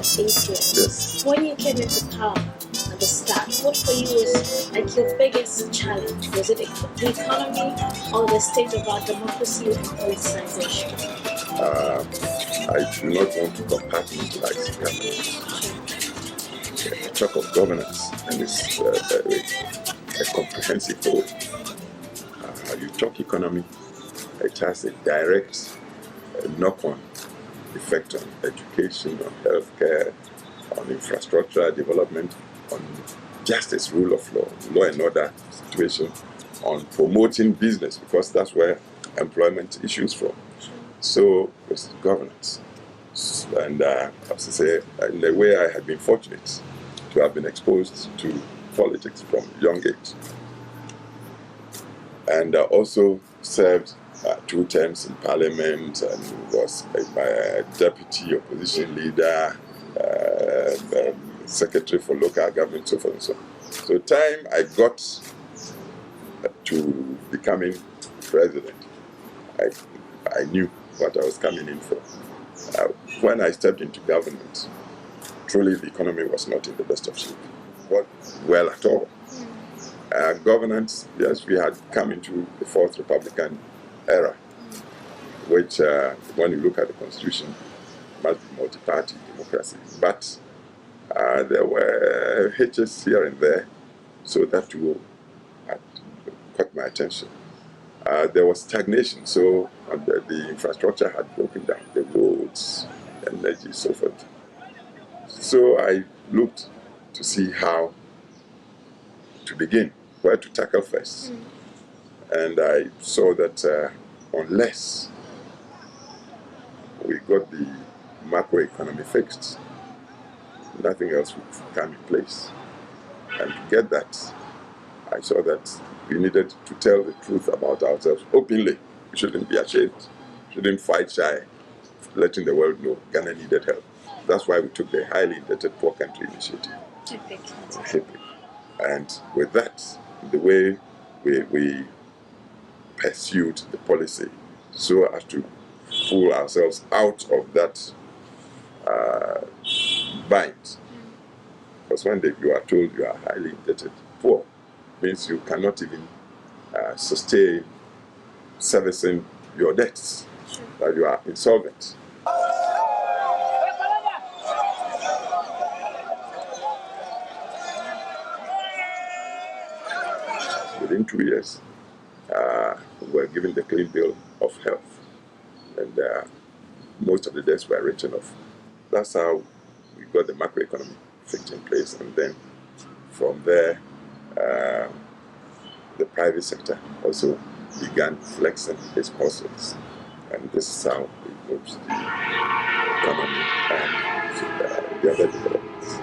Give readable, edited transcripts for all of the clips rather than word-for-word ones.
for 8 years. Yes. When you came into power at the start, what for you was like your biggest challenge? Was it the economy or the state of our democracy and politicization? I do not want to compartmentalize government. Talk of governance, and it's a comprehensive whole. You talk economy, it has a direct knock-on effect on education, on healthcare, on infrastructure development, on justice, rule of law, law and order situation, on promoting business, because that's where employment issues from. So it's governance. And as I say, in a way, I have been fortunate to have been exposed to politics from a young age. And also served 2 terms in parliament and was a deputy opposition leader, secretary for local government, so forth and so on. So time I got to becoming president, I knew what I was coming in for. When I stepped into government, truly the economy was not in the best of shape. Well at all. Governance, yes, we had come into the fourth Republican era, which, when you look at the Constitution, must be multi-party democracy. But there were hitches here and there, so that too had caught my attention. There was stagnation, so the infrastructure had broken down, the roads, energy, so forth. So I looked to see how to begin, where to tackle first. And I saw that unless we got the macroeconomy fixed, nothing else would come in place. And to get that, I saw that we needed to tell the truth about ourselves openly. We shouldn't be ashamed, shouldn't fight shy, letting the world know Ghana needed help. That's why we took the highly indebted poor country initiative. HIPIC. And with that, the way we pursued the policy so as to pull ourselves out of that bind. Because when you are told you are highly indebted poor, means you cannot even sustain servicing your debts, that you are insolvent. Within 2 years, we were given the clean bill of health, and most of the debts were written off. That's how we got the macroeconomy fixed in place, and then from there, the private sector also began flexing its muscles, and this is how we moved the economy and the other developments.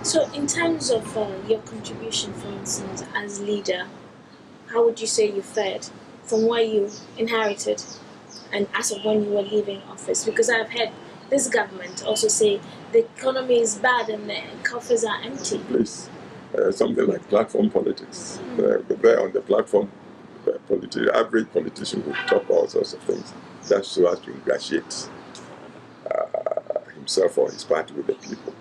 So in terms of your contribution, for instance, as leader, how would you say you fared from where you inherited and as of when you were leaving office? Because I've heard this government also say the economy is bad and the coffers are empty. Please, something like platform politics. There on the platform, average politician will talk all sorts of things. That's so as to ingratiate himself or his party with the people.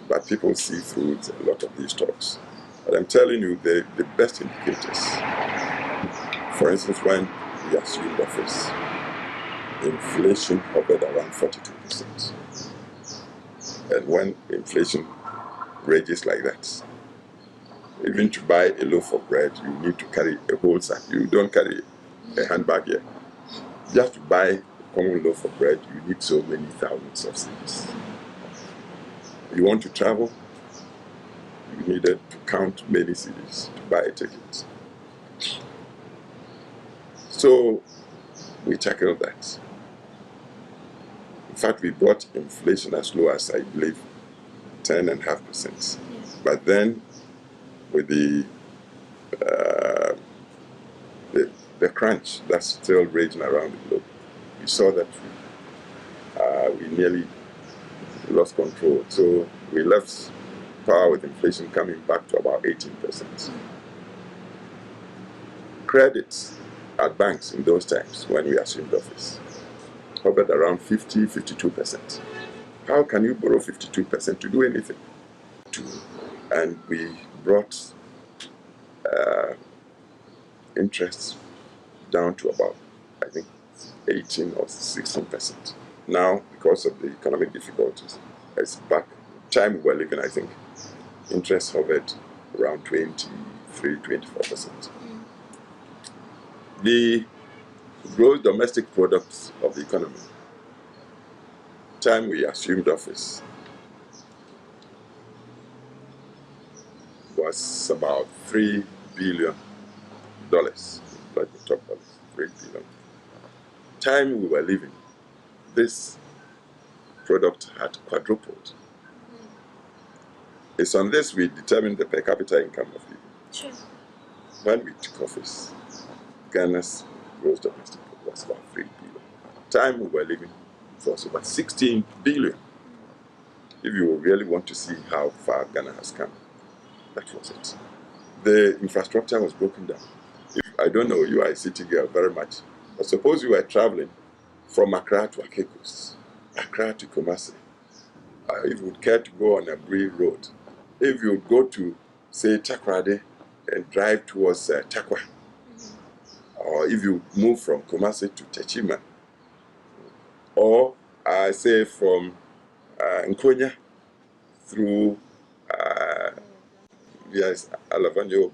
But people see through a lot of these talks. But I'm telling you, the best indicators, for instance, when we assumed office, inflation hovered around 42%. And when inflation rages like that, even to buy a loaf of bread, you need to carry a whole sack. You don't carry a handbag here. Just to buy a common loaf of bread, you need so many thousands of cedis. You want to travel, you needed to count many cedis to buy a ticket. So we tackled that. In fact, we brought inflation as low as, I believe, 10.5%. But then, with the crunch that's still raging around the globe, we saw that we nearly lost control. So we left power with inflation coming back to about 18%. Credits at banks in those times when we assumed office hovered around 52%. How can you borrow 52% to do anything? And we brought interest down to about, I think, 18 or 16%. Now, because of the economic difficulties, it's back. Time we were living, I think, interest hovered around 23, 24%. The gross domestic product of the economy, time we assumed office, was about $3 billion. Let me talk about $3 billion. Time we were living, this product had quadrupled. It's on this we determined the per capita income of people. Sure. When we took office, Ghana's gross domestic product was about $3 billion. Time we were living, it was about $16 billion. If you really want to see how far Ghana has come, that was it. The infrastructure was broken down. I don't know, you are a city girl very much, but suppose you were traveling from Accra to Agyekum, Accra to Kumasi. If you would care to go on a brief road, if you would go to, say, Takoradi and drive towards Takwa, or if you move from Kumasi to Techima, or say from Nkonya through Alavanyo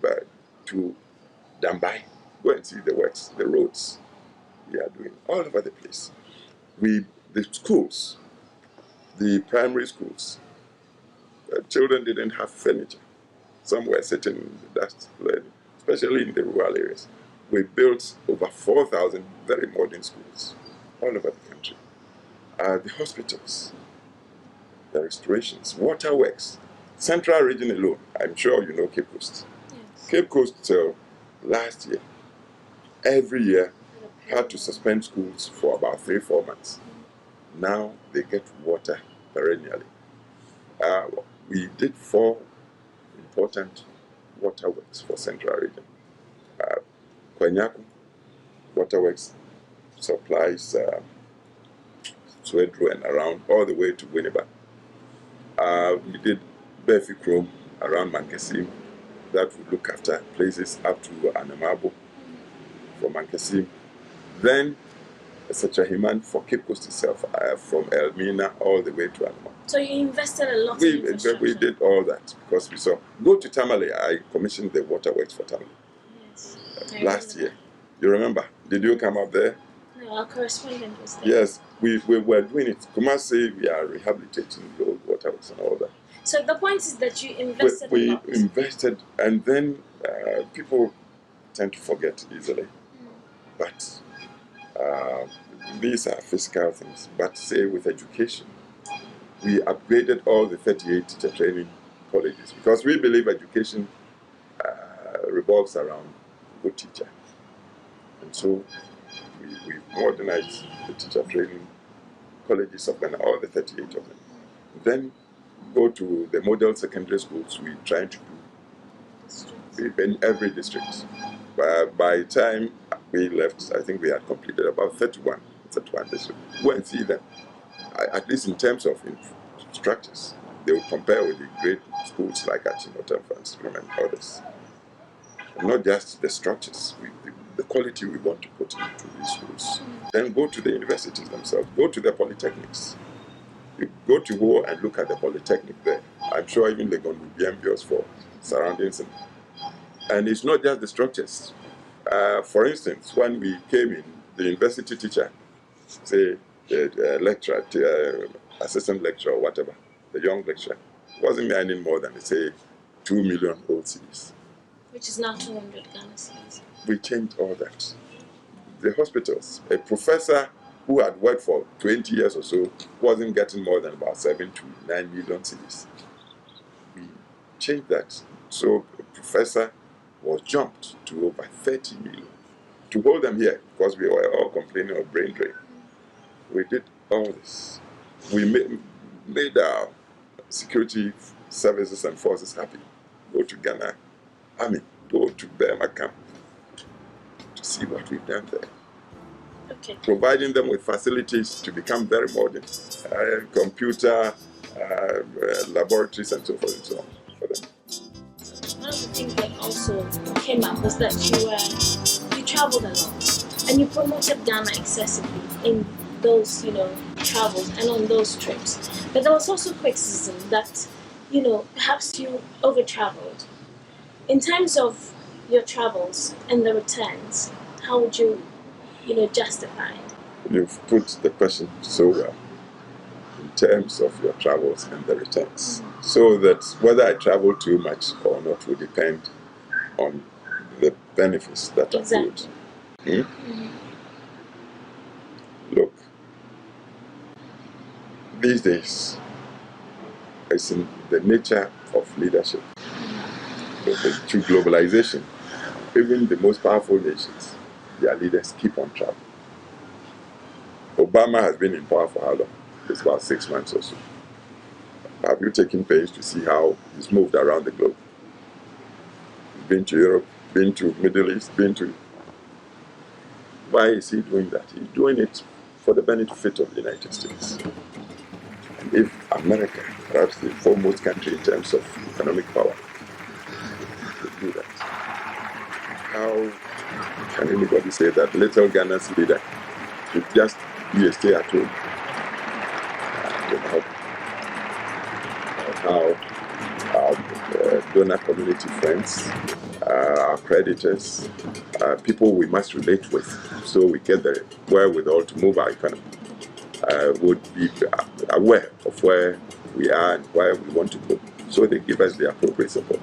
to Dambai, go and see the works, the roads we are doing all over the place. The schools, the primary schools, children didn't have furniture. Some were sitting in the dust, especially in the rural areas. We built over 4,000 very modern schools all over the country. The hospitals, the restorations, waterworks, Central Region alone, I'm sure you know Cape Coast. Yes. Cape Coast till last year, every year, had to suspend schools for about 3-4 months. Now they get water perennially. We did 4 important waterworks for Central Region. Agyekum waterworks supplies Swedru and around all the way to Winneba. We did Befi Chrome around Mankesim that would look after places up to Anamabo from Mankesim. Then Sechahiman for Cape Coast itself, from Elmina all the way to Anamabo. So you invested a lot in infrastructure. We did all that because we saw. Go to Tamale, I commissioned the waterworks for Tamale. Yes. Last year. You remember? Did you come up there? No, our correspondent was there. Yes, we were doing it. Kumasi, we are rehabilitating the old waterworks and all that. So the point is that you invested a We lot. invested, and then people tend to forget easily. But these are physical things. But say with education, we upgraded all the 38 teacher training colleges because we believe education revolves around good teacher. And so we modernized the teacher training colleges of Ghana, all the 38 of them. Then go to the model secondary schools we try to do in every district. By the time we left, I think we had completed about 31 districts. Go and see them. At least in terms of structures, they would compare with the great schools like Achimota, and others. And not just the structures, the quality we want to put into these schools. Then go to the universities themselves, go to the polytechnics. You go to Ho and look at the polytechnic there. I'm sure even they're going to be envious for surroundings. And it's not just the structures. For instance, when we came in, the university teacher, say the lecturer, assistant lecturer or whatever, the young lecturer, wasn't earning more than, say, 2 million old cedis. Which is now 200 Ghana cedis. We changed all that. The hospitals, a professor who had worked for 20 years or so wasn't getting more than about 7 to 9 million cedis. We changed that. So a professor was jumped to over 30 million. To hold them here, because we were all complaining of brain drain. We did all this. We made our security services and forces happy. Go to Ghana Army, go to Burma camp to see what we've done there. Okay. providing them with facilities to become very modern, computer laboratories and so forth and so on for them. One of the things that also came up was that you traveled a lot and you promoted Ghana excessively in those, travels and on those trips. But there was also criticism that, perhaps you over-traveled. In terms of your travels and the returns, how would you, justify it? You've put the question so well in terms of your travels and the returns. Mm-hmm. So that whether I travel too much or not will depend on the benefits that Exactly. are good. Mm-hmm. Look, these days, it's in the nature of leadership. To globalization, even the most powerful nations, their leaders keep on traveling. Obama has been in power for how long? It's about 6 months or so. Have you taken pains to see how he's moved around the globe? He's been to Europe, been to Middle East, been to... Why is he doing that? He's doing it for the benefit of the United States. And if America, perhaps the foremost country in terms of economic power, could do that, how can anybody say that little Ghana's leader should just be a stay-at-home? How our donor community friends, our creditors, people we must relate with, so we get the wherewithal to move our economy, would be aware of where we are and where we want to go, so they give us the appropriate support.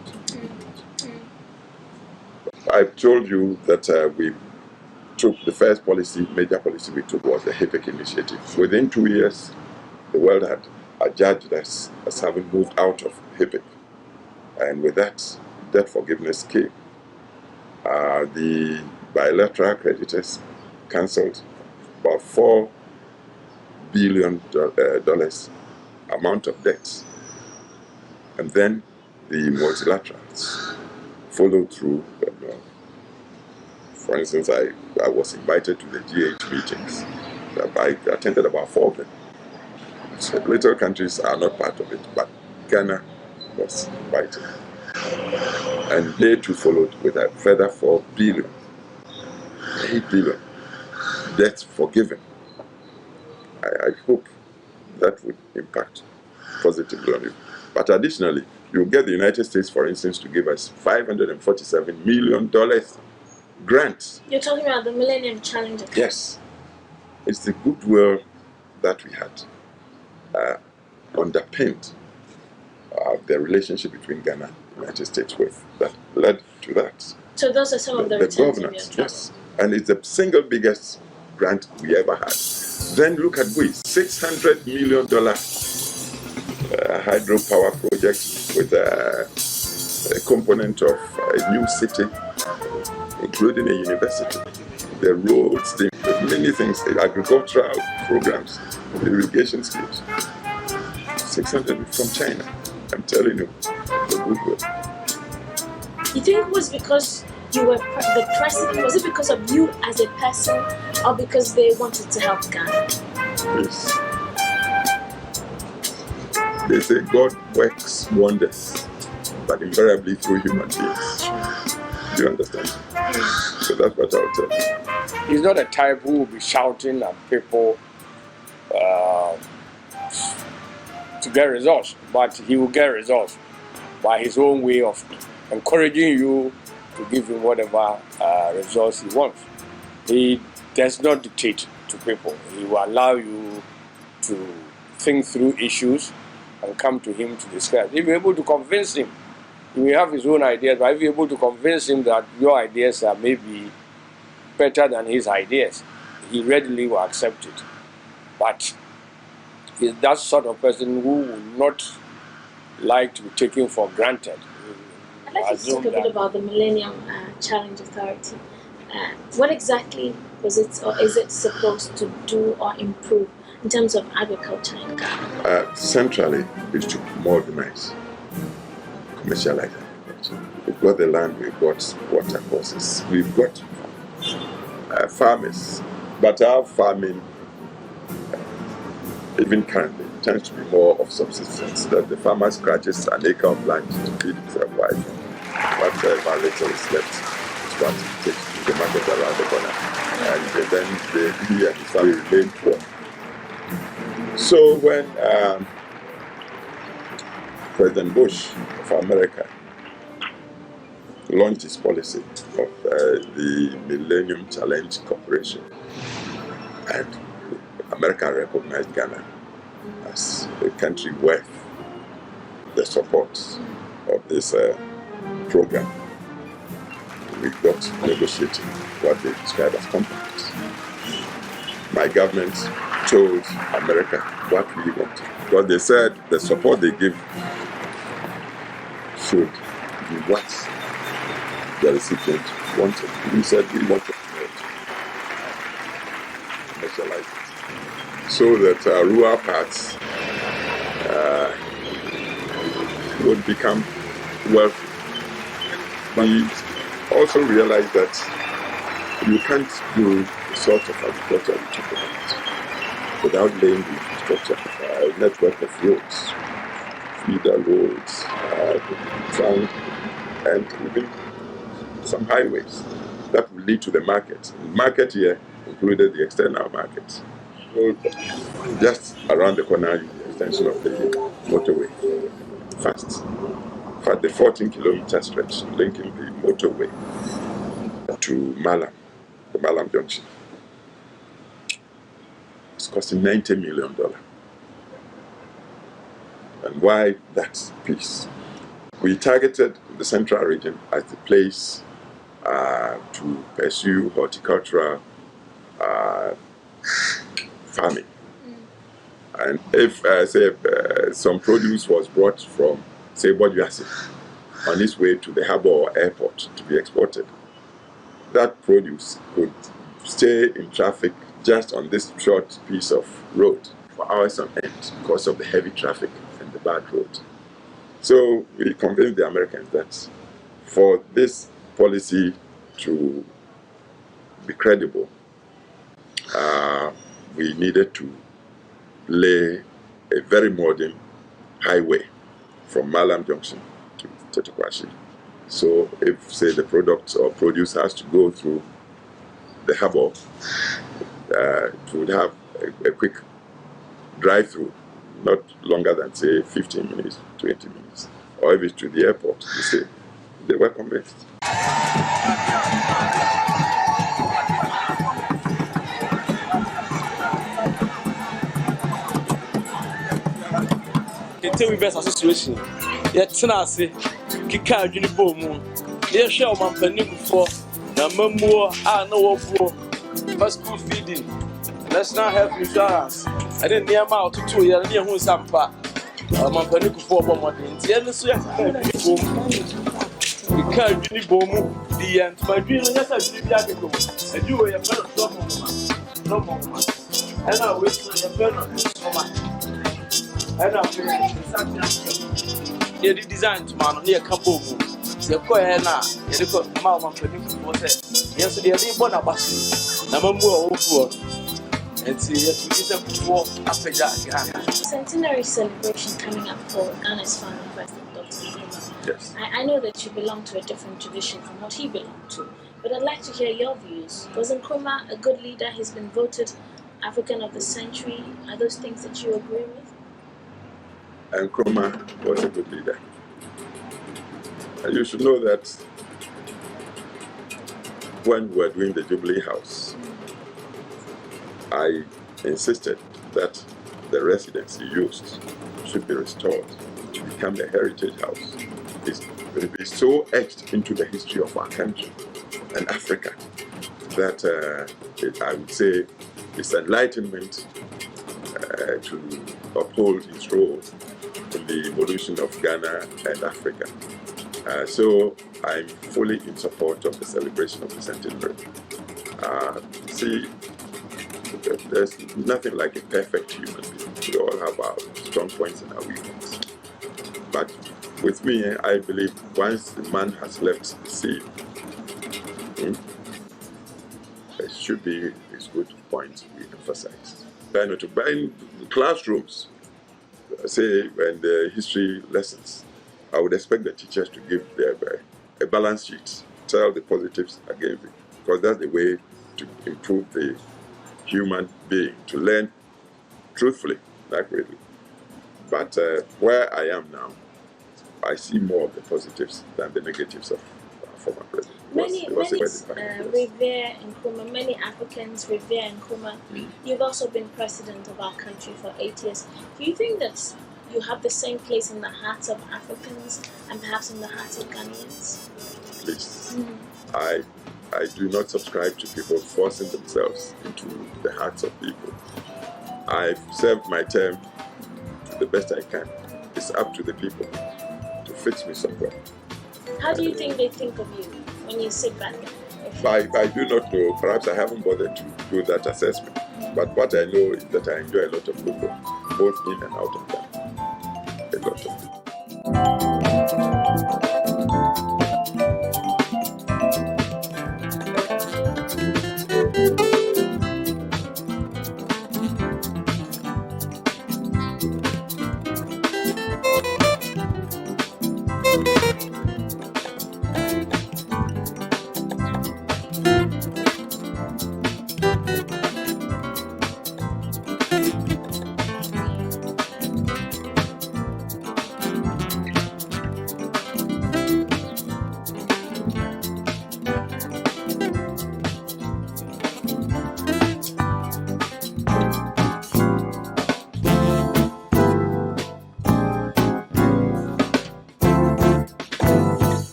I've told you that we took the first major policy we took was the civic initiative. Within 2 years, the world had adjudged us as having moved out of civic. And with that, debt forgiveness came. The bilateral creditors cancelled about $4 billion amount of debts. And then the multilaterals followed through. For instance, I was invited to the G8 meetings. I attended about 4 of them. So little countries are not part of it, but Ghana was invited. And they too followed with a further 4 billion, 8 billion debts forgiven. I hope that would impact positively on you. But additionally, you'll get the United States, for instance, to give us $547 million grants. You're talking about the Millennium Challenge. Yes. It's the goodwill that we had underpinned the relationship between Ghana and the United States with that led to that. So those are some of the returns governance, of your yes. And it's the single biggest grant we ever had. Then look at WE, $600 million hydropower project with a component of a new city, including a university, the roads, the many things, the agricultural programs, the irrigation schemes. 600 from China. I'm telling you, the goodwill. You think it was because you were the president? Was it because of you as a person, or because they wanted to help Ghana? Yes. They say God works wonders, but invariably through human beings. Do you understand? So that's what I'll tell you. He's not a type who will be shouting at people to get results, but he will get results by his own way of encouraging you to give him whatever results he wants. He does not dictate to people. He will allow you to think through issues and come to him to discuss. If you're able to convince him, he may have his own ideas, but if you're able to convince him that your ideas are maybe better than his ideas, he readily will accept it. But he's that sort of person who will not like to be taken for granted. I'd like to talk a bit about the Millennium Challenge Authority. What exactly was it, or is it supposed to do or improve in terms of agriculture in Ghana? Centrally, is to modernize, commercialize agriculture. We've got the land, we've got water courses, we've got farmers But our farming, even currently, tends to be more of subsistence, that the farmer scratches an acre of land to feed himself wife. Whatever little is left is what he takes to the market around the corner. And then he and his family remain poor. So when President Bush of America launched his policy of the Millennium Challenge Corporation, and America recognized Ghana as a country worth the support of this program, we got negotiating what they describe as compromise. My government told America what we wanted, because they said the support they give should be what the recipient wanted. We said we wanted to commercialize it, so that rural parts would become wealthy. We also realized that you can't do the sort of agriculture we talk about without laying the infrastructure, network of roads, feeder roads, trunk, and even some highways that will lead to the market. The market here included the external market. So just around the corner, the extension of the motorway, fast. In fact, the 14-kilometer stretch linking the motorway to Malam, the Malam Junction, it's costing $90 million. And why that piece? We targeted the central region as the place to pursue horticultural farming. And if, some produce was brought from, say, Bodyasi, on its way to the harbor or airport to be exported, that produce could stay in traffic just on this short piece of road for hours on end because of the heavy traffic and the bad road. So we convinced the Americans that for this policy to be credible, we needed to lay a very modern highway from Malam Junction to Tetekwashi. So if, say, the product or produce has to go through the harbor, it would have a quick drive-through, not longer than, say, 15 minutes, 20 minutes. Or if it's to the airport, they were convinced. Until we best situation, yet Tenasi, Kika, Unibomu, dear Shell Mampany before, Namamo, I know of first school feeding, national health insurance. I didn't near mouth to 2 years near Hunsampa, Mampany Kufuor, the end of the car Unibomu, the end to my dream, yes, I did Agyekum, and you were a friend of no, and I wish you a friend of and I'm the design to man near Kaboom. The Koyana, the Mama was yes, they are born a bus. Number more and see yes, we get up for after that. Centenary celebration coming up for Ghana's founding president, Dr. Nkrumah. Yes. I know that you belong to a different tradition from what he belonged to, but I'd like to hear your views. Was Nkrumah a good leader? He's been voted African of the Century. Are those things that you agree with? Nkrumah was a good leader. And you should know that when we were doing the Jubilee House, I insisted that the residency used should be restored to become a heritage house. It will be so etched into the history of our country and Africa that I would say it's enlightenment to uphold its role in the evolution of Ghana and Africa. So I'm fully in support of the celebration of the centenary. See, there's nothing like a perfect human being. We all have our strong points and our weak points. But with me, I believe once the man has left the scene, should be a good point we emphasize. Then to buy in classrooms, say when the history lessons, I would expect the teachers to give a balance sheet, tell the positives against it, because that's the way to improve the human being, to learn truthfully, accurately. But where I am now, I see more of the positives than the negatives of former president. Many revere Nkrumah. Many Africans revere Nkrumah. You've also been president of our country for 8 years. Do you think that you have the same place in the hearts of Africans and perhaps in the hearts of Ghanaians? Please, I do not subscribe to people forcing themselves into the hearts of people. I've served my term to the best I can. It's up to the people to fix me somewhere. How do you think they think of you when you sit back? I do not know. Perhaps I haven't bothered to do that assessment. But what I know is that I enjoy a lot of people, both in and out of that. A lot of